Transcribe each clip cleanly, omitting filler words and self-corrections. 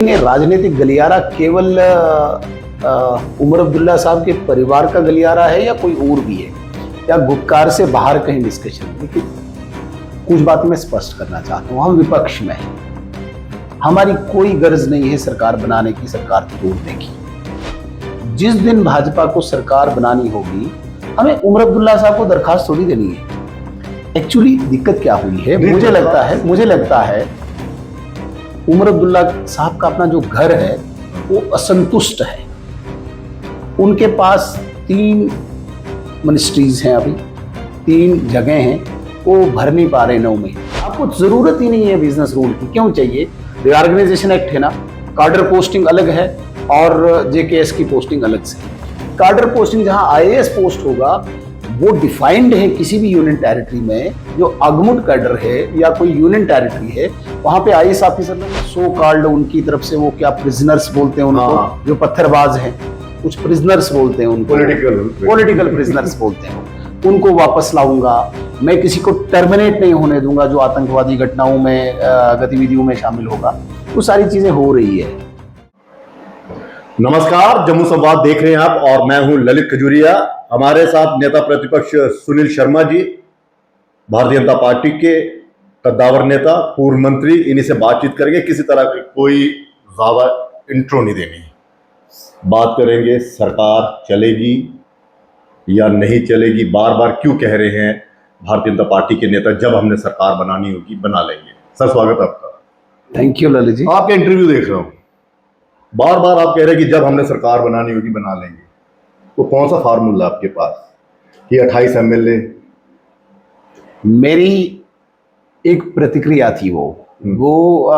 ये राजनीतिक गलियारा केवल उमर अब्दुल्ला साहब के परिवार का गलियारा है या कोई और भी है, या गुपकार से बाहर कहीं डिस्कशन? देखिए, कुछ बातें मैं स्पष्ट करना चाहता हूँ। हम विपक्ष में हैं, हमारी कोई गर्ज नहीं है सरकार बनाने की, सरकार तोड़ने की। जिस दिन भाजपा को सरकार बनानी होगी, हमें उमर अब्दुल्ला साहब को दरखास्त थोड़ी देनी है। एक्चुअली दिक्कत क्या हुई है, मुझे लगता है उमर अब्दुल्ला साहब का अपना जो घर है वो असंतुष्ट है। उनके पास 3 मिनिस्ट्रीज हैं, अभी 3 जगह हैं, वो भर नहीं पा रहे 9 महीने। आपको जरूरत ही नहीं है बिजनेस रूल की, क्यों चाहिए? रिऑर्गेनाइजेशन एक्ट है ना, कार्डर पोस्टिंग अलग है और जेकेएस की पोस्टिंग अलग से। कार्डर पोस्टिंग जहां आईएएस पोस्ट होगा वो डिफाइंड है किसी भी यूनियन टेरिटरी में। जो अगमुट कैडर है या कोई यूनियन टेरिटरी है, वहां पे आईएएस ऑफिसर सो कॉल्ड उनकी तरफ से, वो क्या प्रिजनर्स बोलते हैं उनको, जो पत्थरबाज हैं, कुछ प्रिजनर्स बोलते हैं उनको, पॉलिटिकल प्रिजनर्स बोलते हैं, उनको वापस लाऊंगा। मैं किसी को टर्मिनेट नहीं होने दूंगा जो आतंकवादी घटनाओं में, गतिविधियों में शामिल होगा। वो सारी चीजें हो रही है। नमस्कार, जम्मू संवाद देख रहे हैं आप और मैं हूं ललित खजूरिया। हमारे साथ नेता प्रतिपक्ष सुनील शर्मा जी, भारतीय जनता पार्टी के कद्दावर नेता, पूर्व मंत्री, इन्हीं से बातचीत करेंगे। किसी तरह की कोई ज्यादा इंट्रो नहीं देनी, बात करेंगे सरकार चलेगी या नहीं चलेगी। बार बार क्यों कह रहे हैं भारतीय जनता पार्टी के नेता, जब हमने सरकार बनानी होगी बना लेंगे। सर, स्वागत आपका। Thank you Lalit ji. आपके इंटरव्यू देख रहा हूं, बार बार आप कह रहे हैं कि जब हमने सरकार बनानी होगी बना लेंगे। तो कौन सा फार्मूला आपके पास कि 28 एमएलए? मेरी एक प्रतिक्रिया थी, वो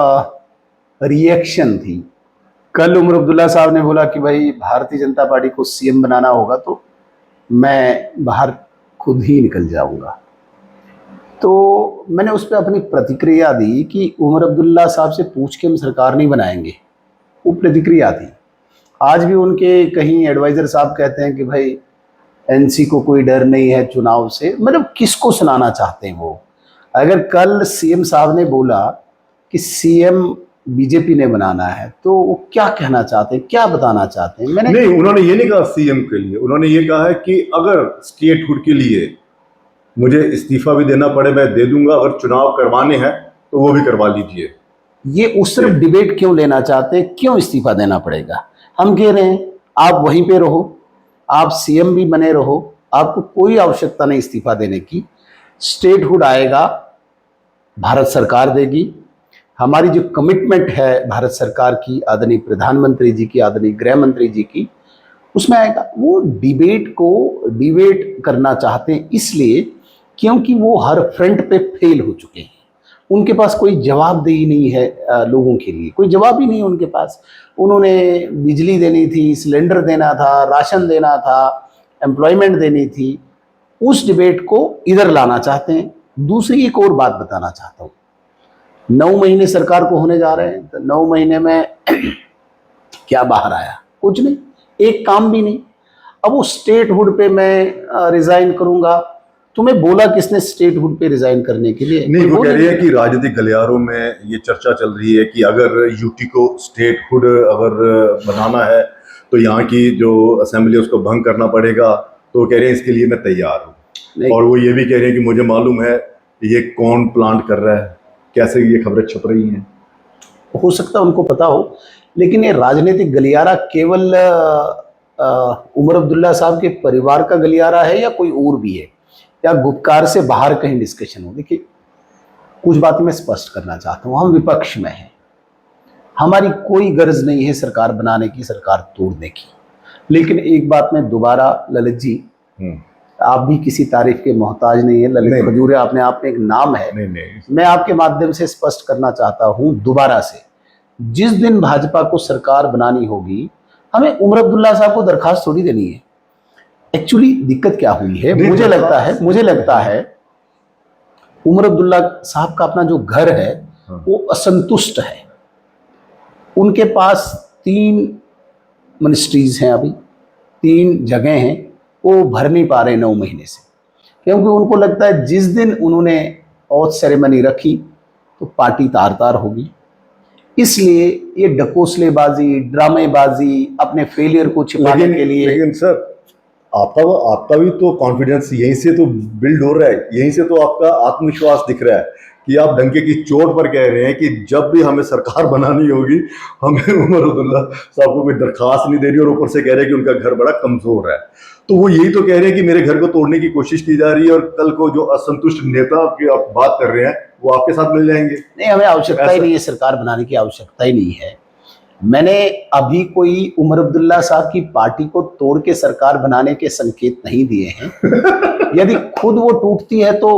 रिएक्शन थी। कल उमर अब्दुल्ला साहब ने बोला कि भाई भारतीय जनता पार्टी को सीएम बनाना होगा तो मैं बाहर खुद ही निकल जाऊंगा। तो मैंने उस पर अपनी प्रतिक्रिया दी कि उमर अब्दुल्ला साहब से पूछ के हम सरकार नहीं बनाएंगे। वो प्रतिक्रिया थी। आज भी उनके कहीं एडवाइजर साहब कहते हैं कि भाई एनसी को कोई डर नहीं है चुनाव से। मतलब किसको सुनाना चाहते हैं वो? अगर कल सीएम साहब ने बोला कि सीएम बीजेपी ने बनाना है तो वो क्या कहना चाहते हैं, क्या बताना चाहते हैं? नहीं, उन्होंने ये नहीं कहा सीएम के लिए। उन्होंने ये कहा है कि अगर स्टेटहुड के लिए मुझे इस्तीफा भी देना पड़े मैं दे दूंगा, अगर चुनाव करवाने हैं तो वो भी करवा लीजिए। ये उस तरफ डिबेट क्यों लेना चाहते हैं? क्यों इस्तीफा देना पड़ेगा? हम कह रहे हैं आप वहीं पे रहो, आप सीएम भी बने रहो, आपको कोई आवश्यकता नहीं इस्तीफा देने की। स्टेटहुड आएगा, भारत सरकार देगी। हमारी जो कमिटमेंट है भारत सरकार की, आदरणीय प्रधानमंत्री जी की, आदरणीय गृह मंत्री जी की, उसमें आएगा। वो डिबेट करना चाहते हैं इसलिए क्योंकि वो हर फ्रंट पे फेल हो चुके हैं। उनके पास कोई जवाबदेही नहीं है, लोगों के लिए कोई जवाब ही नहीं है उनके पास। उन्होंने बिजली देनी थी, सिलेंडर देना था, राशन देना था, एम्प्लॉयमेंट देनी थी। उस डिबेट को इधर लाना चाहते हैं। दूसरी एक और बात बताना चाहता हूँ। 9 महीने सरकार को होने जा रहे हैं, तो 9 महीने में क्या बाहर आया? कुछ नहीं, एक काम भी नहीं। अब वो स्टेटहुड पे मैं रिजाइन करूंगा। तुम्हें बोला किसने स्टेटहुड पे रिजाइन करने के लिए? नहीं, वो कह रही है कि राजनीतिक गलियारों में ये चर्चा चल रही है कि अगर यूटी को स्टेटहुड अगर बनाना है तो यहाँ की जो असेंबली है उसको भंग करना पड़ेगा। तो वो कह रहे हैं इसके लिए मैं तैयार हूँ। और वो ये भी कह रहे हैं कि मुझे मालूम है ये कौन प्लांट कर रहा है, कैसे ये खबरें छप रही हैं। हो सकता है उनको पता हो, लेकिन ये राजनीतिक गलियारा केवल उमर अब्दुल्ला साहब के परिवार का गलियारा है या कोई और भी है, या गुपकार से बाहर कहीं डिस्कशन हो? देखिए, कुछ बातें मैं स्पष्ट करना चाहता हूँ। हम विपक्ष में हैं, हमारी कोई गर्ज नहीं है सरकार बनाने की, सरकार तोड़ने की। लेकिन एक बात मैं दोबारा, ललित जी, आप भी किसी तारीफ के मोहताज नहीं है। ललित खजूरिया अपने आप में एक नाम है। नहीं। मैं आपके माध्यम से स्पष्ट करना चाहता हूं दोबारा से, जिस दिन भाजपा को सरकार बनानी होगी, हमें उमर अब्दुल्ला साहब को दरखास्त थोड़ी देनी है। एक्चुअली दिक्कत क्या हुई है, मुझे लगता है उमर अब्दुल्ला साहब का अपना जो घर है वो असंतुष्ट है। उनके पास 3 मिनिस्ट्रीज हैं, अभी 3 जगह हैं, वो भर नहीं पा रहे 9 महीने से, क्योंकि उनको लगता है जिस दिन उन्होंने ऑथ सेरेमनी रखी तो पार्टी तार तार होगी। इसलिए ये ढकोसलेबाजी, ड्रामेबाजी, अपने फेलियर को छिपाने के लिए। लेकिन सर, आपका भी तो कॉन्फिडेंस यहीं से तो बिल्ड हो रहा है, यहीं से तो आपका आत्मविश्वास दिख रहा है कि आप डंके की चोट पर कह रहे हैं कि जब भी हमें सरकार बनानी होगी हमें उमर अब्दुल्ला साहब को कोई दरखास्त नहीं देनी, और ऊपर से कह रहे हैं कि उनका घर बड़ा कमजोर है। तो वो यही तो कह रहे हैं कि मेरे घर को तोड़ने की कोशिश की जा रही है, और कल को जो असंतुष्ट नेता की आप बात कर रहे हैं वो आपके साथ मिल जाएंगे। नहीं, हमें आवश्यकता ही नहीं है, सरकार बनाने की आवश्यकता ही नहीं है। मैंने अभी कोई उमर अब्दुल्ला साहब की पार्टी को तोड़ के सरकार बनाने के संकेत नहीं दिए हैं। यदि खुद वो टूटती है तो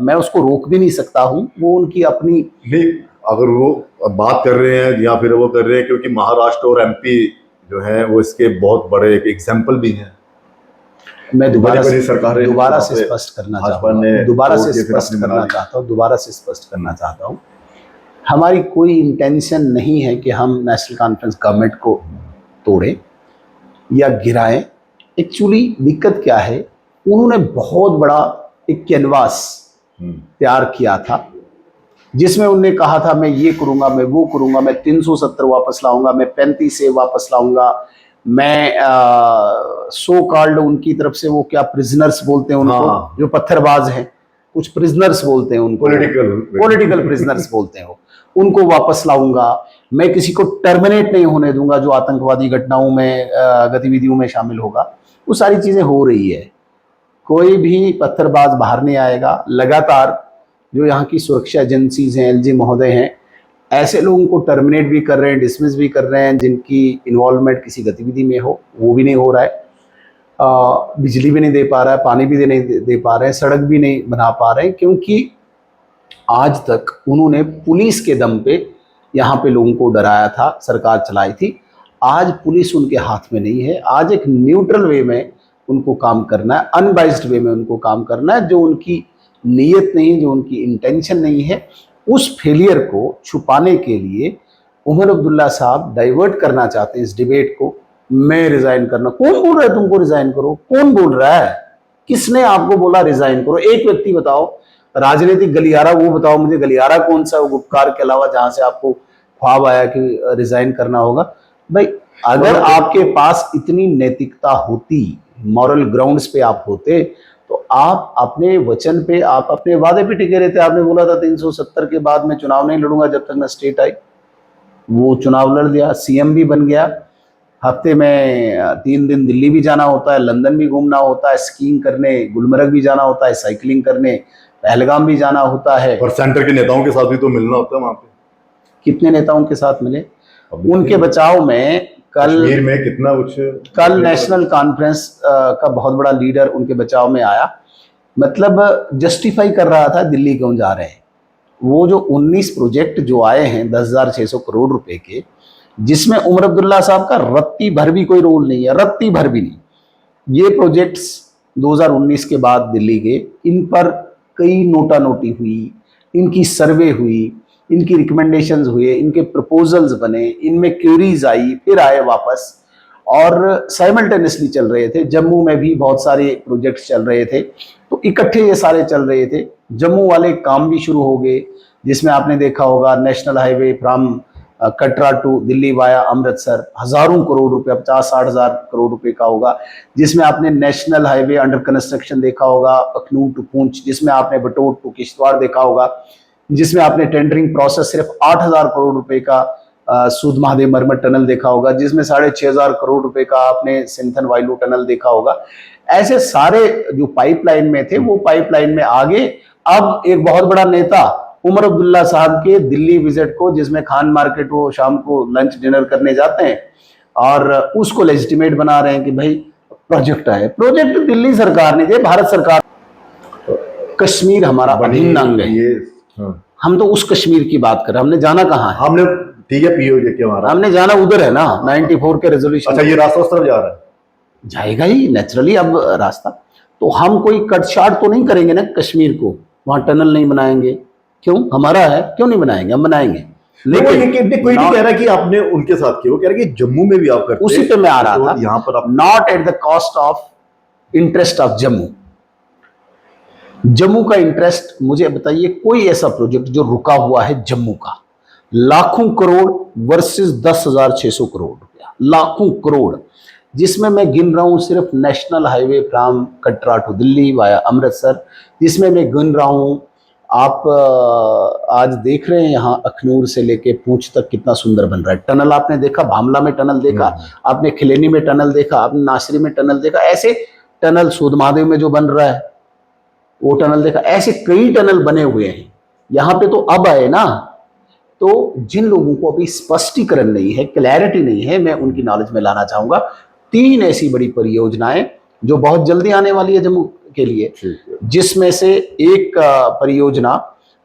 मैं उसको रोक भी नहीं सकता हूं, वो उनकी अपनी। नहीं, अगर वो बात कर रहे हैं या फिर वो कर रहे हैं, क्योंकि महाराष्ट्र और एमपी जो है वो इसके बहुत बड़े एक एग्जाम्पल भी हैं। मैं दोबारा से स्पष्ट करना चाहता हूँ, हमारी कोई इंटेंशन नहीं है कि हम नेशनल कॉन्फ्रेंस गवर्नमेंट को तोड़ें या गिराएं। एक्चुअली दिक्कत क्या है, उन्होंने बहुत बड़ा एक कैनवास तैयार किया था जिसमें उन्होंने कहा था मैं ये करूंगा, मैं वो करूंगा, मैं 370 वापस लाऊंगा, मैं 35 से वापस लाऊंगा, मैं सो कॉल्ड उनकी तरफ से वो क्या प्रिजनर्स बोलते हैं उनको, जो पत्थरबाज हैं, कुछ प्रिजनर्स बोलते हैं उनको, पॉलिटिकल प्रिजनर्स बोलते हैं वो, उनको वापस लाऊंगा, मैं किसी को टर्मिनेट नहीं होने दूंगा जो आतंकवादी घटनाओं में गतिविधियों में शामिल होगा। वो सारी चीजें हो रही है, कोई भी पत्थरबाज बाहर नहीं आएगा। लगातार जो यहाँ की सुरक्षा एजेंसीज हैं, एलजी महोदय हैं, ऐसे लोगों को टर्मिनेट भी कर रहे हैं, डिसमिस भी कर रहे हैं जिनकी इन्वॉल्वमेंट किसी गतिविधि में हो, वो भी नहीं हो रहा है। बिजली भी नहीं दे पा रहा है, पानी भी नहीं दे पा रहे हैं, सड़क भी नहीं बना पा रहे हैं, क्योंकि आज तक उन्होंने पुलिस के दम पे यहाँ पे लोगों को डराया था, सरकार चलाई थी। आज पुलिस उनके हाथ में नहीं है, आज एक न्यूट्रल वे में उनको काम करना है, अनबाइस्ड वे में उनको काम करना है। जो उनकी नीयत नहीं है, जो उनकी इंटेंशन नहीं है, उस फेलियर को छुपाने के लिए उमर अब्दुल्ला साहब डाइवर्ट करना चाहते हैं इस डिबेट को। मैं रिजाइन करना, कौन बोल रहा है तुमको रिजाइन करो? कौन बोल रहा है? किसने आपको बोला रिजाइन करो? एक व्यक्ति बताओ, राजनीतिक गलियारा वो बताओ मुझे, गलियारा कौन सा वो गुप्कार के अलावा जहां से आपको ख्वाब आया कि रिजाइन करना होगा? भाई अगर आपके पास इतनी नैतिकता होती, मॉरल ग्राउंड्स पे आप होते, तो आप अपने वचन पे, आप अपने वादे पे टिके रहते। आपने बोला था 370 के बाद मैं चुनाव नहीं लड़ूंगा जब तक न स्टेट आई, वो चुनाव लड़ दिया, सीएम भी बन गया। हफ्ते में 3 दिन दिल्ली भी जाना होता है, लंदन भी घूमना होता है, स्कीइंग करने गुलमर्ग भी जाना होता है, साइकिलिंग करने पहलगाम भी जाना होता है। और सेंटर के नेताओं के साथ भी तो मिलना होता है वहां पे। कितने नेताओं के साथ मिले? उनके बचाव में कश्मीर में कितना कुछ, कल नेशनल कॉन्फ्रेंस का बहुत बड़ा लीडर उनके बचाव में आया, मतलब जस्टिफाई कर रहा था दिल्ली क्यों जा रहे हैं। वो जो 19 प्रोजेक्ट जो आए हैं 10,600 करोड़ रुपए के, जिसमें उमर अब्दुल्ला साहब का रत्ती भर भी कोई रोल नहीं है, रत्ती भर भी नहीं। ये प्रोजेक्ट्स 2019 के बाद दिल्ली के, इन पर कई नोटा नोटी हुई, इनकी सर्वे हुई, इनकी रिकमेंडेशंस हुए, इनके प्रपोजल्स बने, इनमें क्वेरीज आई, फिर आए वापस, और साइमल्टेनियसली चल रहे थे। जम्मू में भी बहुत सारे प्रोजेक्ट्स चल रहे थे, तो इकट्ठे ये सारे चल रहे थे। जम्मू वाले काम भी शुरू हो गए, जिसमें आपने देखा होगा national highway from Katra to Delhi via Amritsar, हजारों करोड़ रुपए, 50-60 हजार करोड़ रुपए का होगा। जिसमें आपने नेशनल हाईवे अंडर कंस्ट्रक्शन देखा होगा अखनूर टू पुंछ, जिसमें आपने बटोट टू किश्तवाड़ देखा होगा, जिसमें आपने टेंडरिंग प्रोसेस सिर्फ 8,000 करोड़ रुपए का सूद महादेव मरमत टनल देखा होगा, जिसमें 6,500 करोड़ रुपए का आपने सिंथन वाइलू टनल देखा होगा। ऐसे सारे जो पाइपलाइन में थे वो पाइपलाइन में आगे। अब एक बहुत बड़ा नेता उमर अब्दुल्ला साहब के दिल्ली विजिट को, जिसमें खान मार्केट वो शाम को लंच डिनर करने जाते हैं, और उसको लेजिटिमेट बना रहे हैं कि भाई प्रोजेक्ट है। प्रोजेक्ट दिल्ली सरकार ने दिए, भारत सरकार। कश्मीर हमारा अभिन्न अंग है, हम तो उस कश्मीर की बात कर रहे हैं। हमने जाना कहाँ है? हमने, ठीक है, पीओके के हमारा, हमने जाना उधर है ना, 94 के रेजोल्यूशन। अच्छा, ये रास्ता उस तरफ जा रहा है? जाएगा ही नेचुरली अब रास्ता। तो हम कोई कट शार्ट तो नहीं करेंगे ना कश्मीर को, वहां टनल नहीं बनाएंगे। क्यों? हमारा है, क्यों नहीं बनाएंगे? हम बनाएंगे। लेकिन कोई नहीं कह रहा कि आपने उनके साथ किया, वो कह रहा कि जम्मू में भी आप करते। उसी पे मैं आ रहा था, यहाँ पर आप not at the cost of interest of Jammu. Jammu का इंटरेस्ट मुझे बताइए, कोई ऐसा प्रोजेक्ट जो रुका हुआ है जम्मू का, लाखों करोड़ वर्सेस 10,600 करोड़ रुपया, लाखों करोड़, जिसमें मैं गिन रहा हूं सिर्फ national highway from Katra to Delhi via Amritsar, जिसमें मैं गिन रहा हूं आप आज देख रहे हैं यहाँ अखनूर से लेके पूंछ तक कितना सुंदर बन रहा है। टनल आपने देखा, भामला में टनल देखा, आपने खिलेनी में टनल देखा, आपने नासरी में टनल देखा, ऐसे टनल सूद महादेव में जो बन रहा है वो टनल देखा, ऐसे कई टनल बने हुए हैं यहाँ पे। तो अब आए ना, तो जिन लोगों को अभी स्पष्टीकरण नहीं है, क्लैरिटी नहीं है, मैं उनकी नॉलेज में लाना चाहूंगा 3 ऐसी बड़ी परियोजनाएं जो बहुत जल्दी आने वाली है जम्मू के लिए, जिसमें से एक परियोजना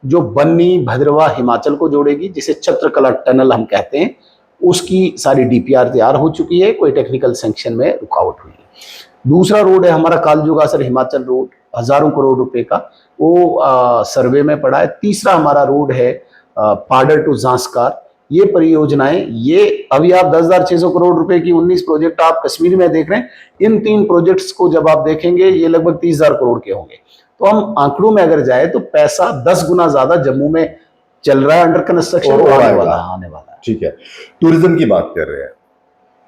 जो बन्नी भद्रवा हिमाचल को जोड़ेगी, जिसे छत्रकला टनल हम कहते हैं, उसकी सारी डीपीआर तैयार हो चुकी है, कोई टेक्निकल सैंक्शन में रुकावट हुई है। दूसरा रोड है हमारा कालजुगासर हिमाचल रोड, हजारों करोड़ रुपए का, वो सर्वे में पड़ा है। तीसरा हमारा रोड है पाडर टू जांस्कार। ये परियोजनाएं, ये अभी आप 10,600 करोड़ रुपए की 19 प्रोजेक्ट आप कश्मीर में देख रहे हैं, इन 3 प्रोजेक्ट्स को जब आप देखेंगे ये लगभग 30,000 करोड़ के होंगे। तो हम आंकड़ों में अगर जाए तो पैसा 10 गुना ज्यादा जम्मू में चल रहा है, अंडर कंस्ट्रक्शन आने वाला है। ठीक है, टूरिज्म की बात कर रहे हैं।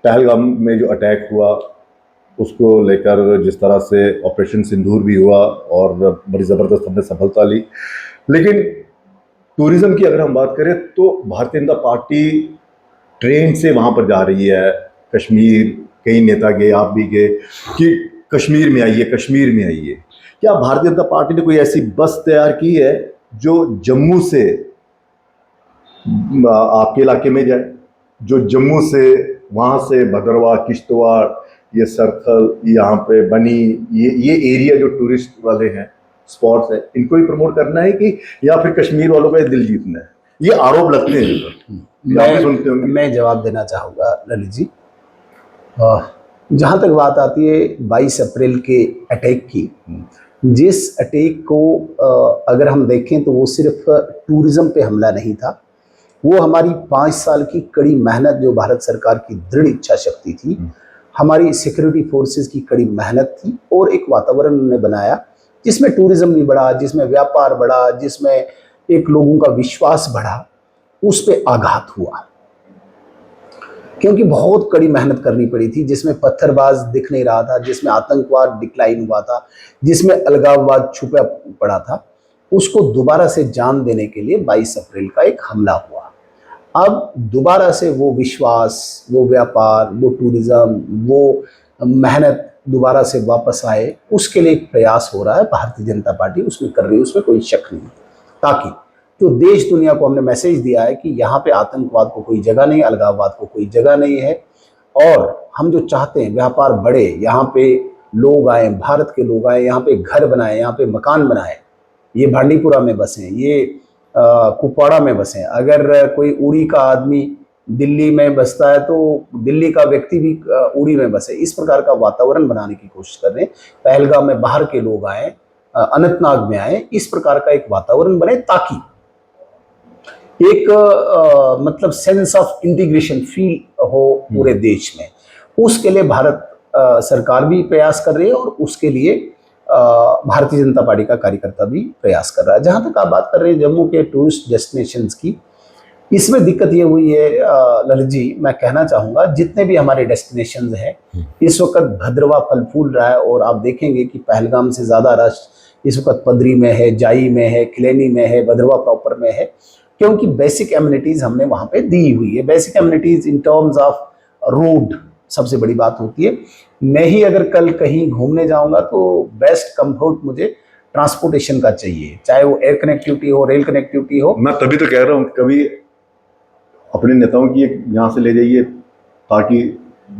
पहलगाम में जो अटैक हुआ उसको लेकर जिस तरह से ऑपरेशन सिंदूर भी हुआ और बड़ी ज़बरदस्त हमने सफलता ली, लेकिन टूरिज्म की अगर हम बात करें तो भारतीय जनता पार्टी ट्रेन से वहाँ पर जा रही है। कश्मीर कई नेता गए, आप भी गए, कि कश्मीर में आइए, कश्मीर में आइए। क्या भारतीय जनता पार्टी ने कोई ऐसी बस तैयार की है जो जम्मू से आपके इलाके में जाए, जो जम्मू से वहाँ से भद्रवाह, किश्तवाड़, ये सरथल, यहाँ पे बनी, ये एरिया जो टूरिस्ट वाले हैं, स्पॉट्स है, इनको ही प्रमोट करना है कि या फिर कश्मीर वालों का दिल जीतना है? ये आरोप लगते हैं। मैं जवाब देना चाहूँगा ललित जी। जहाँ तक बात आती है 22 अप्रैल के अटैक की, जिस अटैक को अगर हम देखें तो वो सिर्फ टूरिज्म पे हमला नहीं था, वो हमारी 5 साल की कड़ी मेहनत, जो भारत सरकार की दृढ़ इच्छा शक्ति थी, हमारी सिक्योरिटी फोर्सेस की कड़ी मेहनत थी, और एक वातावरण उन्होंने बनाया जिसमें टूरिज्म भी बढ़ा, जिसमें व्यापार बढ़ा, जिसमें एक लोगों का विश्वास बढ़ा। उस पे आघात हुआ क्योंकि बहुत कड़ी मेहनत करनी पड़ी थी, जिसमें पत्थरबाज दिख नहीं रहा था, जिसमें आतंकवाद डिक्लाइन हुआ था, जिसमें अलगाववाद छुपा पड़ा था। उसको दोबारा से जान देने के लिए 22 अप्रैल का एक हमला हुआ। अब दोबारा से वो विश्वास, वो व्यापार, वो टूरिज्म, वो मेहनत दोबारा से वापस आए, उसके लिए एक प्रयास हो रहा है। भारतीय जनता पार्टी उसमें कर रही है, उसमें कोई शक नहीं, ताकि जो देश दुनिया को हमने मैसेज दिया है कि यहाँ पे आतंकवाद को कोई जगह नहीं, अलगाववाद को कोई जगह नहीं है, और हम जो चाहते हैं व्यापार बढ़े, यहाँ पे लोग आए, भारत के लोग आए, यहाँ पे घर बनाए, यहाँ पे मकान बनाए, ये भांडीपुरा में बसें, ये कुपवाड़ा में बसें। अगर कोई उड़ी का आदमी दिल्ली में बसता है तो दिल्ली का व्यक्ति भी उड़ी में बसे, इस प्रकार का वातावरण बनाने की कोशिश कर रहे हैं। पहलगाम में बाहर के लोग आए, अनंतनाग में आए, इस प्रकार का एक वातावरण बने ताकि एक मतलब सेंस ऑफ इंटीग्रेशन फील हो पूरे देश में। उसके लिए भारत सरकार भी प्रयास कर रही है, और उसके लिए भारतीय जनता पार्टी का कार्यकर्ता भी प्रयास कर रहा है। जहां तक आप बात कर रहे हैं जम्मू के टूरिस्ट डेस्टिनेशंस की, इसमें दिक्कत ये हुई है ललित जी, मैं कहना चाहूँगा जितने भी हमारे डेस्टिनेशंस हैं इस वक्त भद्रवाह फल फूल रहा है, और आप देखेंगे कि पहलगाम से ज़्यादा रश इस वक्त पदरी में है, जाई में है, खिलेनी में है, भद्रवाह प्रॉपर में है, क्योंकि बेसिक एमिनिटीज़ हमने वहाँ पे दी हुई है। Basic amenities in terms of road सबसे बड़ी बात होती है। मैं ही अगर कल कहीं घूमने जाऊँगा तो बेस्ट कंफर्ट मुझे ट्रांसपोर्टेशन का चाहिए, चाहे वो एयर कनेक्टिविटी हो, रेल कनेक्टिविटी हो। मैं तभी तो कह रहा हूँ कभी अपने नेताओं की यहाँ से ले जाइए ताकि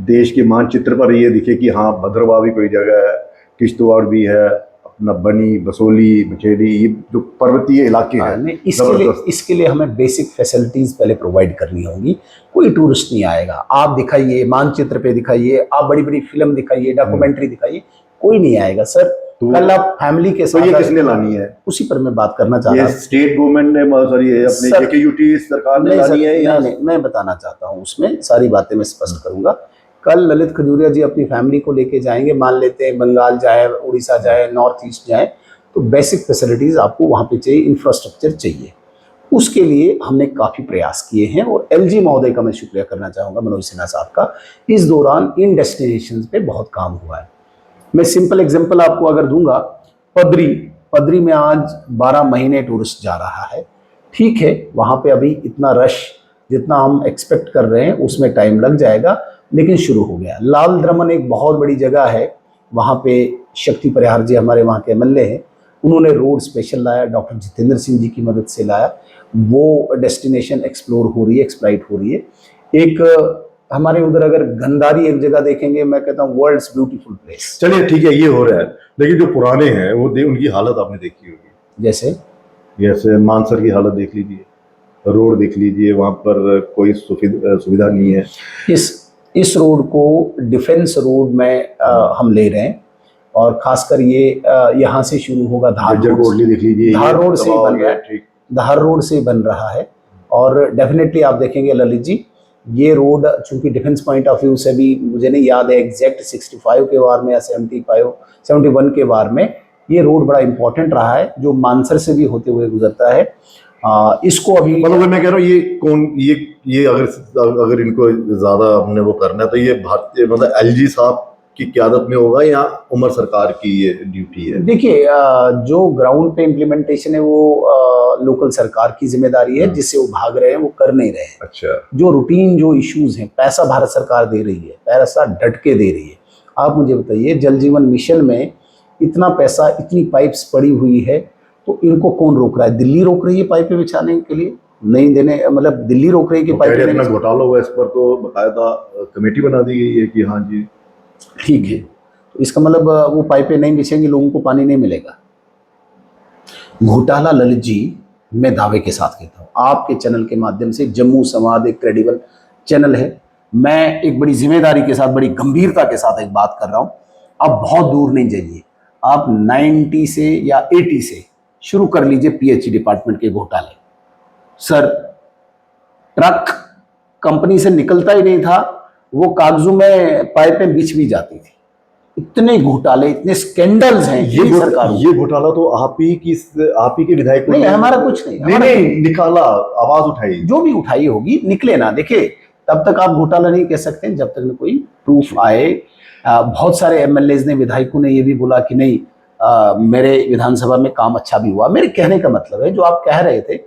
देश के मानचित्र पर ये दिखे कि हाँ भद्रवाह भी कोई जगह है, किश्तवाड़ भी है, अपना बनी, बसोली, मछेरी, ये जो पर्वतीय इलाके हैं। इसके लिए हमें बेसिक फैसिलिटीज पहले प्रोवाइड करनी होंगी। कोई टूरिस्ट नहीं आएगा, आप दिखाइए, मानचित्र पे दिखाइए, आप बड़ी बड़ी फिल्म दिखाइए, डॉक्यूमेंट्री दिखाइए, कोई नहीं आएगा सर। कल आप फैमिली के साथ, तो ये किसने लानी है? उसी पर मैं बात करना चाहता हूँ। स्टेट गवर्नमेंट ने, सॉरी अपने जेकेयूटी सरकार ने लानी है या नहीं, मैं बताना चाहता हूँ, उसमें सारी बातें मैं स्पष्ट करूंगा। कल ललित खजूरिया जी अपनी फैमिली को लेके जाएंगे, मान लेते हैं बंगाल जाए, उड़ीसा जाए, नॉर्थ ईस्ट जाए, तो बेसिक फैसिलिटीज आपको वहाँ पे चाहिए, इंफ्रास्ट्रक्चर चाहिए। उसके लिए हमने काफी प्रयास किए हैं और एलजी महोदय का मैं शुक्रिया करना चाहूंगा, मनोज सिन्हा साहब का। इस दौरान इन डेस्टिनेशंस पे बहुत काम हुआ है। मैं सिंपल एग्जांपल आपको अगर दूंगा, पदरी पदरी में आज 12 महीने टूरिस्ट जा रहा है। ठीक है, वहां पे अभी इतना रश जितना हम एक्सपेक्ट कर रहे हैं उसमें टाइम लग जाएगा, लेकिन शुरू हो गया। लाल द्रमन एक बहुत बड़ी जगह है, वहाँ पे शक्ति परिहार जी हमारे वहाँ के एमएलए हैं, उन्होंने रोड स्पेशल लाया, डॉक्टर जितेंद्र सिंह जी की मदद से लाया। वो डेस्टिनेशन एक्सप्लोर हो रही है, एक्सप्लाइट हो रही है। एक हमारे उधर अगर गंदारी एक जगह देखेंगे, मैं कहता हूँ वर्ल्ड्स ब्यूटीफुल प्लेस। चलिए ठीक है, ये हो रहा है, लेकिन जो पुराने हैं वो उनकी हालत आपने देखी होगी। जैसे मानसर की हालत देख लीजिए, रोड देख लीजिए, वहाँ पर कोई सुविधा नहीं है। इस रोड को डिफेंस रोड में हम ले रहे हैं, और खासकर ये यहाँ से शुरू होगा, धार रोड देख लीजिए, धार रोड से बन रहा है, धार रोड से बन रहा है। और डेफिनेटली आप देखेंगे ललित जी, ये रोड चूंकि डिफेंस पॉइंट ऑफ व्यू से भी, मुझे नहीं याद है एग्जैक्ट 65 के वार में या 71 के वार में, ये रोड बड़ा इंपॉर्टेंट रहा है, जो मानसर से भी होते हुए गुजरता है। इसको अभी मतलब मैं कह रहा हूँ, ये अगर इनको ज्यादा हमने वो करना है तो ये भारतीय मतलब एलजी साहब की क़यादत में होगा या उमर सरकार की ये ड्यूटी है? देखिए, जो ग्राउंड पे इम्प्लीमेंटेशन है वो लोकल सरकार की जिम्मेदारी है, जिससे वो भाग रहे हैं वो कर नहीं रहे हैं। अच्छा, जो रूटीन जो इश्यूज हैं, पैसा भारत सरकार दे रही है, पैसा डट के दे रही है। आप मुझे बताइए, जल जीवन मिशन में इतना पैसा, इतनी पाइप्स पड़ी हुई है, तो इनको कौन रोक रहा है? दिल्ली रोक रही है पाइपें बिछाने के लिए, नहीं देने, मतलब दिल्ली रोक रही है कि तो पाइपें इतना घोटाला हुआ, इस पर तो बकायदा कमेटी बना दी गई है कि हाँ जी ठीक है, तो इसका मतलब वो पाइपें नहीं बिछेंगी, लोगों को पानी नहीं मिलेगा। घोटाला ललित जी, मैं दावे के साथ कहता हूँ, आपके चैनल के माध्यम से, जम्मू संवाद एक क्रेडिबल चैनल है, मैं एक बड़ी जिम्मेदारी के साथ, बड़ी गंभीरता के साथ एक बात कर रहा हूँ। आप बहुत दूर नहीं जाइए, आप 90 से या 80 से शुरू कर लीजिए पीएचई डिपार्टमेंट के घोटाले। सर, ट्रक कंपनी से निकलता ही नहीं था, वो कागजों में पाइपें बिछ भी जाती थी। इतने घोटाले, इतने स्कैंडल्स हैं ये सरकार। ये घोटाला तो आप ही के विधायक नहीं, हमारा कुछ नहीं, नहीं निकाला, आवाज उठाई, जो भी उठाई होगी निकले ना। देखिए, तब तक आप घोटाला नहीं कह सकते जब तक न कोई प्रूफ आए। बहुत सारे एमएलएज ने, विधायकों ने ये भी बोला कि नहीं, मेरे विधानसभा में काम अच्छा भी हुआ। मेरे कहने का मतलब है, जो आप कह रहे थे,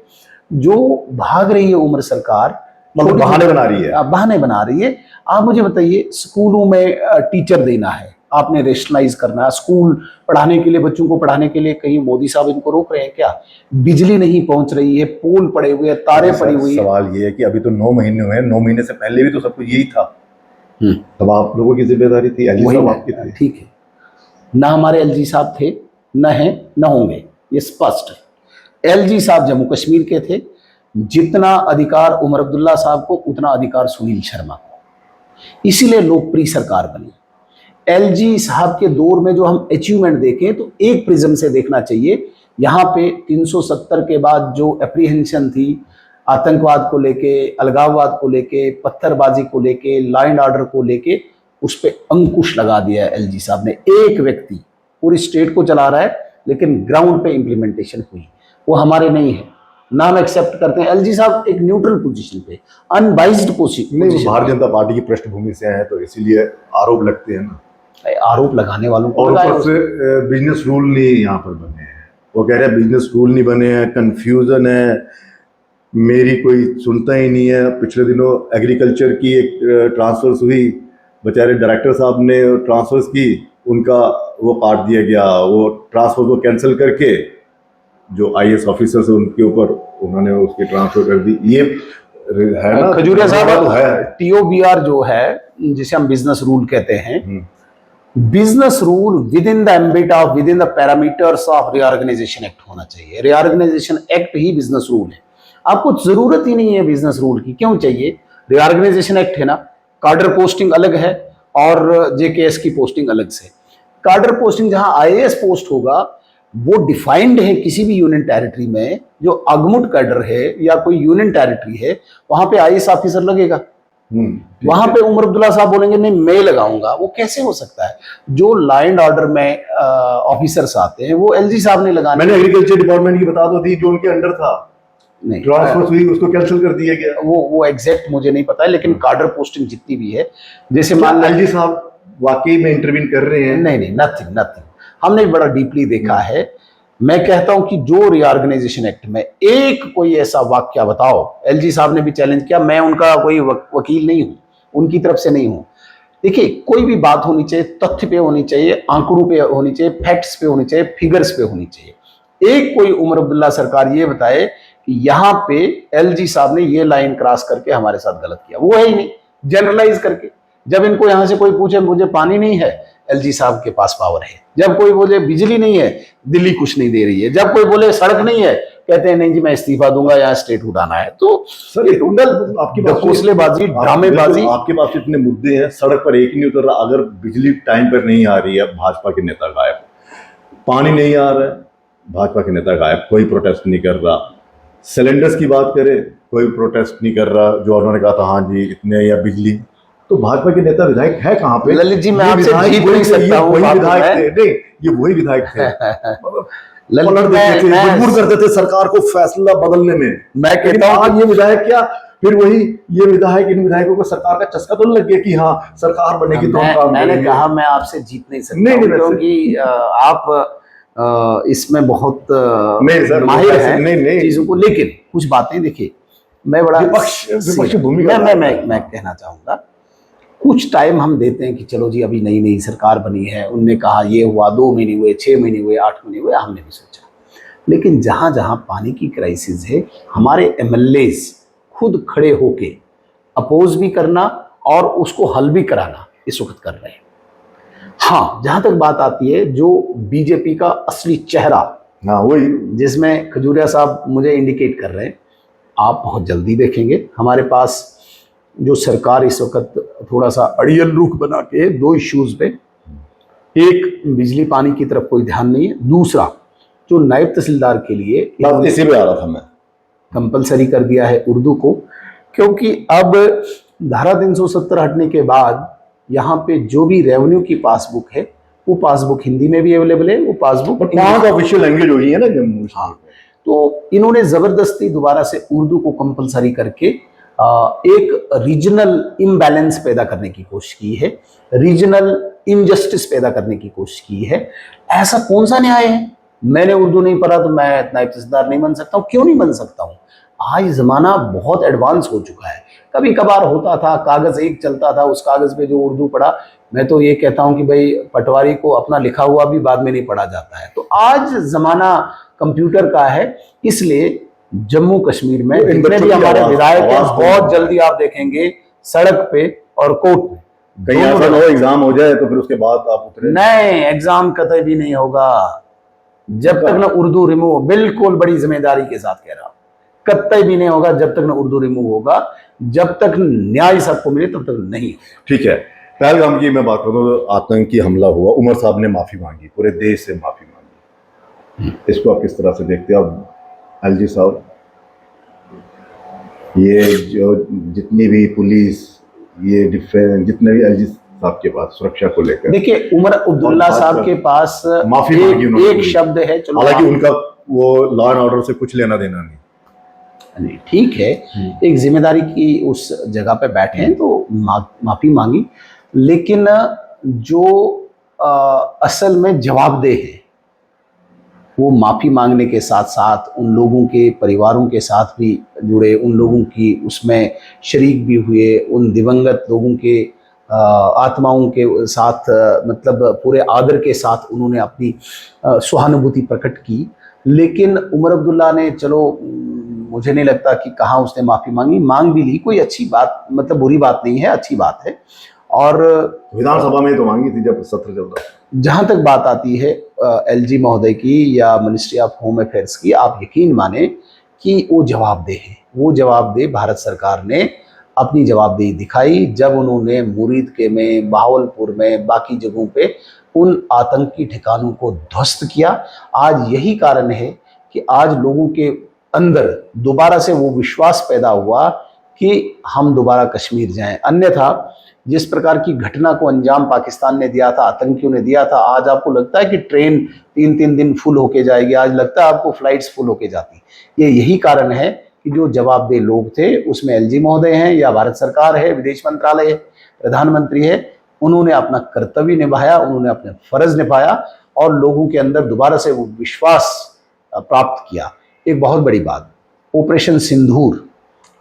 जो भाग रही है उम्र सरकार, मतलब बहाने बना रही है, बहाने बना रही है। आप मुझे बताइए, स्कूलों में टीचर देना है, आपने रेशनलाइज करना है, स्कूल पढ़ाने के लिए, बच्चों को पढ़ाने के लिए, कहीं मोदी साहब इनको रोक रहे हैं क्या? बिजली नहीं पहुंच रही है, पोल पड़े हुए हैं, तारे पड़ी हुई है। सवाल ये है कि अभी तो 9 महीने हुए हैं, 9 महीने से पहले भी तो सब कुछ यही था, तब आप लोगों की जिम्मेदारी थी, एलजी साहब आपकी थी। ठीक है, ना हमारे एलजी साहब थे, न हैं, न होंगे, ये स्पष्ट है। एलजी साहब जम्मू कश्मीर के थे, जितना अधिकार उमर अब्दुल्ला साहब को, उतना अधिकार सुनील शर्मा को, इसीलिए लोकप्रिय सरकार बनी। एलजी साहब के दौर में जो हम अचीवमेंट देखें तो एक प्रिज्म से देखना चाहिए। यहाँ पे 370 के बाद जो एप्रीहेंशन थी, आतंकवाद को लेके, अलगाववाद को लेके, पत्थरबाजी को लेके, लॉ एंड ऑर्डर को लेके, उस पर अंकुश लगा दिया है एलजी साहब ने। एक व्यक्ति पूरी स्टेट को चला रहा है, लेकिन ग्राउंड पे इंप्लीमेंटेशन हुई, वो हमारे नहीं है, ना हम एक्सेप्ट करते हैं। एलजी साहब एक न्यूट्रल पोजीशन पे, unbiased position. Bharatiya Janata party की पृष्ठभूमि से हैं तो इसीलिए आरोप लगते हैं ना, आरोप लगाने वालों को। और ऊपर से बिजनेस रूल नहीं यहाँ पर बने हैं, वो कह रहे हैं बिजनेस रूल नहीं बने हैं, कंफ्यूजन है, मेरी कोई सुनता ही नहीं है। पिछले दिनों एग्रीकल्चर की एक ट्रांसफर्स हुई, बेचारे डायरेक्टर साहब ने ट्रांसफर्स की, उनका वो काट दिया गया, वो ट्रांसफर को कैंसिल करके जो आईएएस ऑफिसर्स है उनके ऊपर उन्होंने उसकी ट्रांसफर कर दी। ये है ना, खजूरिया साहब, तो है टीओबीआर जो है, जिसे हम बिजनेस रूल कहते हैं, business rule with in the ambit of, with in the parameters of reorganisation act होना चाहिए। रिऑर्गेनाइजेशन एक्ट ही बिजनेस रूल है, आपको जरूरत ही नहीं है बिजनेस रूल की। क्यों चाहिए? रिऑर्गेनाइजेशन एक्ट है ना, कार्डर पोस्टिंग अलग है और जेकेएस की पोस्टिंग अलग से। कार्डर पोस्टिंग जहां आईएएस पोस्ट होगा, वो डिफाइंड है किसी भी यूनियन टेरिटरी में, जो अगमुट कैडर है या कोई यूनियन टेरिटरी है, वहां पे आईएएस ऑफिसर लगेगा। वहां पे उमर अब्दुल्ला साहब बोलेंगे नहीं मैं लगाऊंगा, वो कैसे हो सकता है? जो लॉ एंड ऑर्डर में ऑफिसर्स आते हैं वो एलजी साहब ने लगाने। मैंने एग्रीकल्चर डिपार्टमेंट की बता दो थी, जो उनके अंडर था, नहीं, ट्रांसफर हुई, उसको कैंसिल कर दिया गया। वो एग्जैक्ट मुझे नहीं पता है, लेकिन कार्डर पोस्टिंग जितनी भी है, जैसे मान एलजी साहब वाकई में इंटरवीन कर रहे हैं? नहीं, नथिंग नथिंग, हमने बड़ा डीपली देखा है। मैं कहता हूं कि जो रीऑर्गेनाइजेशन एक्ट में एक कोई ऐसा वाक्य बताओ, एलजी साहब ने भी चैलेंज किया, मैं उनका कोई वकील नहीं हूं, उनकी तरफ से नहीं हूं। देखिए, कोई भी बात होनी चाहिए तथ्य पे होनी चाहिए, आंकड़ों पे होनी चाहिए, फैक्ट्स पे होनी चाहिए, फिगर्स पे होनी चाहिए। एक कोई उमर अब्दुल्ला सरकार ये बताए कि यहां पे एलजी साहब ने ये लाइन क्रॉस करके हमारे साथ गलत किया, वो है ही नहीं। जनरलाइज करके जब इनको यहां से कोई पूछे मुझे पानी नहीं है, एलजी साहब के पास पावर है। जब कोई बोले बिजली नहीं है, दिल्ली कुछ नहीं दे रही है। जब कोई बोले सड़क नहीं है, कहते हैं नहीं जी मैं इस्तीफा दूंगा, यहाँ स्टेट उठाना है। तो सर ये टोटल आपकी हौसलेबाजी, ड्रामेबाजी। आपके पास इतने मुद्दे हैं, सड़क पर एक ही नहीं उतर रहा। अगर बिजली टाइम पर नहीं आ रही है, भाजपा के नेता गायब। पानी नहीं आ रहा है, भाजपा के नेता गायब, कोई प्रोटेस्ट नहीं कर रहा। सिलेंडर्स की बात करें, कोई प्रोटेस्ट नहीं कर रहा। जो उन्होंने कहा था हाँ जी इतने, या बिजली, तो भाजपा के नेता विधायक है कहाँ पे? ललित जी, मैं आपसे जीत नहीं सकता हूं, वही विधायक थे, नहीं ये वही विधायक थे। मजबूर करते थे सरकार को फैसला बदलने में। मैं कहता हूं आज ये विधायक क्या, फिर वही ये विधायक, इन विधायकों को सरकार का चस्का तो लग गया कि हाँ सरकार बनेगी तो हम काम मैंने करेंगे। कहा मैं आपसे जीत नहीं सकता क्योंकि आप इसमें बहुत माहिर हैं चीजों को। लेकिन कुछ बातें देखिए, मैं बड़ा विपक्षी भूमिका मैं कहना चाहूंगा, कुछ टाइम हम देते हैं कि चलो जी अभी नई नई सरकार बनी है, उनने कहा ये हुआ, 2 महीने हुए, 6 महीने हुए, 8 महीने हुए, हमने भी सोचा। लेकिन जहां जहां पानी की क्राइसिस है, हमारे एमएलएज खुद खड़े होके अपोज भी करना और उसको हल भी कराना इस वक्त कर रहे हैं। हाँ, जहां तक बात आती है जो बीजेपी का असली चेहरा, हाँ वही जिसमें खजूरिया साहब मुझे इंडिकेट कर रहे हैं, आप बहुत जल्दी देखेंगे। हमारे पास जो सरकार इस वक्त थोड़ा सा अड़ियल रुख बना के 2 इश्यूज पे, एक बिजली पानी की तरफ कोई ध्यान नहीं है, दूसरा जो नायब तहसीलदार के लिए इसी पे आ रहा था मैं, कंपलसरी कर दिया है उर्दू को, क्योंकि अब धारा 370 हटने के बाद यहाँ पे जो भी रेवेन्यू की पासबुक है वो पासबुक हिंदी में भी अवेलेबल है, वो पासबुक ऑफिशियल लैंग्वेज हो गई है ना जम्मू। हाँ, तो इन्होंने जबरदस्ती दोबारा से उर्दू को कंपलसरी करके एक रीजनल इम्बैलेंस पैदा करने की कोशिश की है, रीजनल इनजस्टिस पैदा करने की कोशिश की है। ऐसा कौन सा न्याय है? मैंने उर्दू नहीं पढ़ा तो मैं नायब तहसीलदार नहीं बन सकता हूँ? क्यों नहीं बन सकता हूँ? आज जमाना बहुत एडवांस हो चुका है। कभी कभार होता था, कागज एक चलता था, उस कागज पे जो उर्दू पढ़ा, मैं तो ये कहता हूँ कि भाई पटवारी को अपना लिखा हुआ भी बाद में नहीं पढ़ा जाता है। तो आज जमाना कंप्यूटर का है, इसलिए जम्मू कश्मीर में जितने भी हमारे विधायक हैं, बहुत जल्दी आप देखेंगे सड़क पे और कोर्ट में। कहीं ऐसा ना हो एग्जाम हो जाए तो फिर उसके बाद आप उतरे। नहीं, एग्जाम कतई भी नहीं होगा जब तक ना उर्दू रिमूव, बिल्कुल बड़ी जिम्मेदारी के साथ कह रहा हूं, कतई भी नहीं होगा जब तक ना उर्दू रिमूव होगा। जब तक न्याय सबको मिले तब तक नहीं। ठीक है, पहलगाम की मैं बात करूं तो आतंकी हमला हुआ, उमर साहब ने माफी मांगी, पूरे देश से माफी मांगी, इसको आप किस तरह से देखते हैं? अब एलजी साहब, ये जो जितनी भी पुलिस, ये डिफेंस, जितने भी एलजी साहब के पास सुरक्षा को लेकर, देखिए उमर अब्दुल्ला साहब के पास माफी मांगी एक शब्द है, चलो हालांकि उनका वो लॉ एंड ऑर्डर से कुछ लेना देना नहीं, ठीक है, एक जिम्मेदारी की उस जगह पे बैठे हैं तो माफी मांगी। लेकिन जो असल में जवाबदेह है वो माफी मांगने के साथ साथ उन लोगों के परिवारों के साथ भी जुड़े, उन लोगों की उसमें शरीक भी हुए, उन दिवंगत लोगों के आत्माओं के साथ, मतलब पूरे आदर के साथ उन्होंने अपनी सहानुभूति प्रकट की। लेकिन उमर अब्दुल्ला ने, चलो मुझे नहीं लगता कि कहाँ उसने माफी मांगी, मांग भी ली, कोई अच्छी बात, मतलब बुरी बात नहीं है, अच्छी बात है। और विधानसभा में तो मांगी थी जब सत्र चल रहा। जहां तक बात आती है एलजी महोदय की या मिनिस्ट्री ऑफ होम अफेयर्स की, आप यकीन माने कि वो जवाबदेह है। वो जवाबदेह, भारत सरकार ने अपनी जवाबदेही दिखाई जब उन्होंने मुरीद के में, बहावलपुर में, बाकी जगहों पे उन आतंकी ठिकानों को ध्वस्त किया। आज यही कारण है कि आज लोगों के अंदर दोबारा से वो विश्वास पैदा हुआ कि हम दोबारा कश्मीर जाएं। अन्यथा जिस प्रकार की घटना को अंजाम पाकिस्तान ने दिया था, आतंकियों ने दिया था, आज आपको लगता है कि ट्रेन 3-3 दिन फुल होके जाएगी, आज लगता है आपको फ्लाइट्स फुल होके जाती। ये यही कारण है कि जो जवाबदेह लोग थे, उसमें एलजी महोदय हैं या भारत सरकार है, विदेश मंत्रालय है, प्रधानमंत्री है, उन्होंने अपना कर्तव्य निभाया, उन्होंने अपने फर्ज निभाया और लोगों के अंदर दोबारा से वो विश्वास प्राप्त किया। एक बहुत बड़ी बात, ऑपरेशन सिंदूर,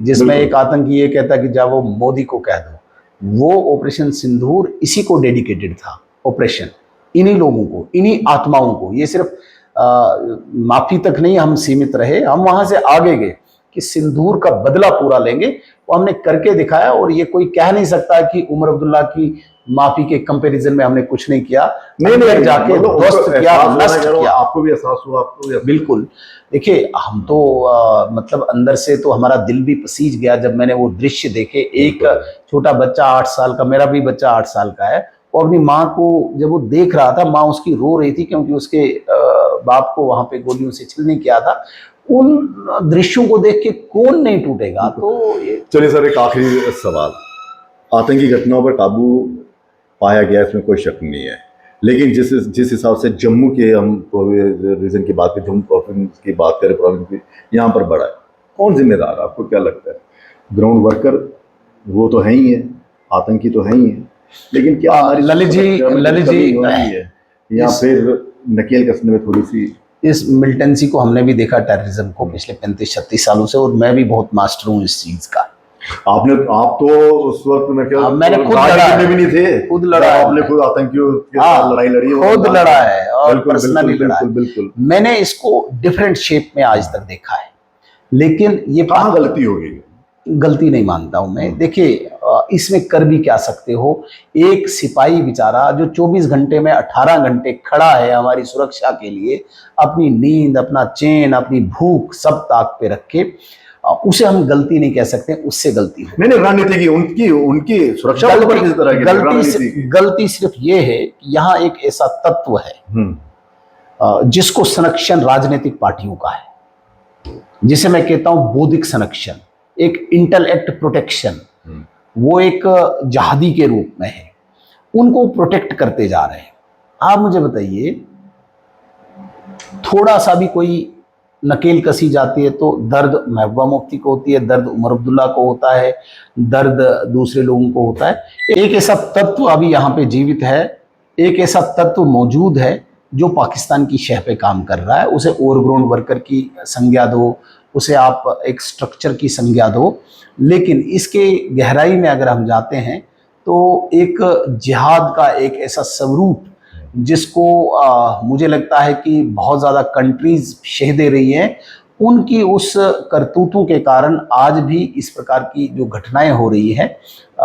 जिसमें एक आतंकी ये कहता कि जाओ वो मोदी को कह दो, वो ऑपरेशन सिंदूर इसी को डेडिकेटेड था। ऑपरेशन इन्हीं लोगों को, इन्हीं आत्माओं को, ये सिर्फ माफी तक नहीं हम सीमित रहे, हम वहां से आगे गए कि सिंदूर का बदला पूरा लेंगे, वो हमने करके दिखाया। और ये कोई कह नहीं सकता कि उमर अब्दुल्ला की माफी के कंपैरिजन में हमने कुछ नहीं किया। नहीं जाके ध्वस्त किया, नष्ट किया। आपको भी एहसास हुआ? आपको भी? बिल्कुल। देखिए, हम तो मतलब अंदर से तो हमारा दिल भी पसीज गया जब मैंने वो दृश्य देखे। एक छोटा बच्चा 8 साल का, मेरा भी बच्चा 8 साल का है, और अपनी माँ को जब वो देख रहा था, माँ उसकी रो रही थी क्योंकि उसके बाप को वहां पे गोलियों से छीलने किया था। उन दृश्यों को देख के कौन नहीं टूटेगा। तो चलिए सर, एक आखिरी सवाल। आतंकी घटनाओं पर काबू पाया गया, इसमें कोई शक नहीं है, लेकिन जिस हिसाब से जम्मू के हम रीजन की बात करें, जम्मू प्रोविंस की बात करें, प्रोविंस की, यहाँ पर बढ़ा है, कौन जिम्मेदार है? आपको क्या लगता है? ग्राउंड वर्कर वो तो है ही है, आतंकी तो है ही है, लेकिन क्या ललित जी है या फिर नकेल कसने में थोड़ी सी? इस मिलिटेंसी को हमने भी देखा, टेररिज्म को, पिछले 35-36 सालों से, और मैं भी बहुत मास्टर हूँ इस चीज का। आप तो उस वक्त मैंने खुद लड़ा है, भी नहीं थे, खुद लड़ा, आपने खुद आतंकियों के साथ लड़ाई लड़ी है, खुद लड़ा है और पर्सनली लड़ा है। बिल्कुल। मैंने इसको डिफरेंट शेप में आज तक देखा है, लेकिन ये कहाँ गलती हो गई? गलती नहीं मानता हूं मैं। देखिए, इसमें कर भी क्या सकते हो? एक सिपाही बेचारा जो 24 घंटे में 18 घंटे खड़ा है हमारी सुरक्षा के लिए, अपनी नींद, अपना चैन, अपनी भूख सब ताक पे रख के, उसे हम गलती नहीं कह सकते, उससे गलती हो। मैंने रणनीति की उनकी सुरक्षा गलती सिर्फ ये है कि यहाँ एक ऐसा तत्व है जिसको संरक्षण राजनीतिक पार्टियों का है, जिसे मैं कहता हूं बौद्धिक संरक्षण, एक इंटेलेक्ट प्रोटेक्शन, वो एक जहादी के रूप में है, उनको प्रोटेक्ट करते जा रहे हैं। आप मुझे बताइए, थोड़ा सा भी कोई नकेल कसी जाती है तो दर्द महबूबा मुफ्ती को होती है, दर्द उमर अब्दुल्ला को होता है, दर्द दूसरे लोगों को होता है। एक ऐसा तत्व अभी यहाँ पे जीवित है, एक ऐसा तत्व मौजूद है जो पाकिस्तान की शह पे काम कर रहा है। उसे ओवरग्राउंड वर्कर की संज्ञा दो, उसे आप एक स्ट्रक्चर की संज्ञा दो, लेकिन इसके गहराई में अगर हम जाते हैं तो एक जिहाद का एक ऐसा स्वरूप जिसको मुझे लगता है कि बहुत ज़्यादा कंट्रीज शह दे रही हैं, उनकी उस करतूतों के कारण आज भी इस प्रकार की जो घटनाएं हो रही हैं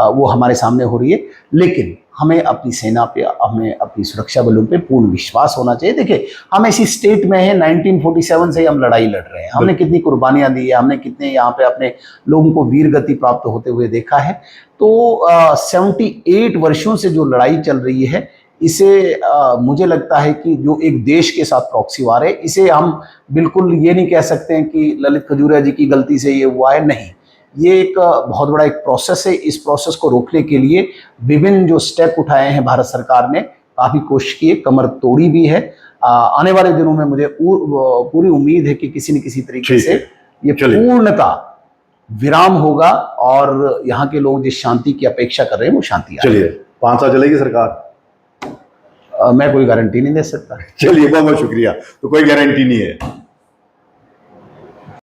वो हमारे सामने हो रही है। लेकिन हमें अपनी सेना पे, हमें अपनी सुरक्षा बलों पे पूर्ण विश्वास होना चाहिए। देखिए, हम ऐसी स्टेट में हैं, 1947 से हम लड़ाई लड़ रहे हैं, हमने कितनी कुर्बानियां दी है, हमने कितने यहाँ पे अपने लोगों को वीर गति प्राप्त होते हुए देखा है। तो 78 वर्षों से जो लड़ाई चल रही है, इसे मुझे लगता है कि जो एक देश के साथ प्रॉक्सी वार है, इसे हम बिल्कुल ये नहीं कह सकते हैं कि ललित खजूरिया जी की गलती से ये हुआ है। नहीं, ये एक बहुत बड़ा एक प्रोसेस है। इस प्रोसेस को रोकने के लिए विभिन्न जो स्टेप उठाए हैं भारत सरकार ने, काफ़ी कोशिश की है, कमर तोड़ी भी है। आने वाले दिनों में मुझे पूरी उम्मीद है कि किसी न किसी तरीके से ये पूर्णता विराम होगा और यहाँ के लोग जिस शांति की अपेक्षा कर रहे हैं वो शांति आएगी। चलिए, 5 साल चलेगी सरकार? मैं कोई गारंटी नहीं दे सकता। चलिए, बहुत बहुत शुक्रिया। तो कोई गारंटी नहीं है।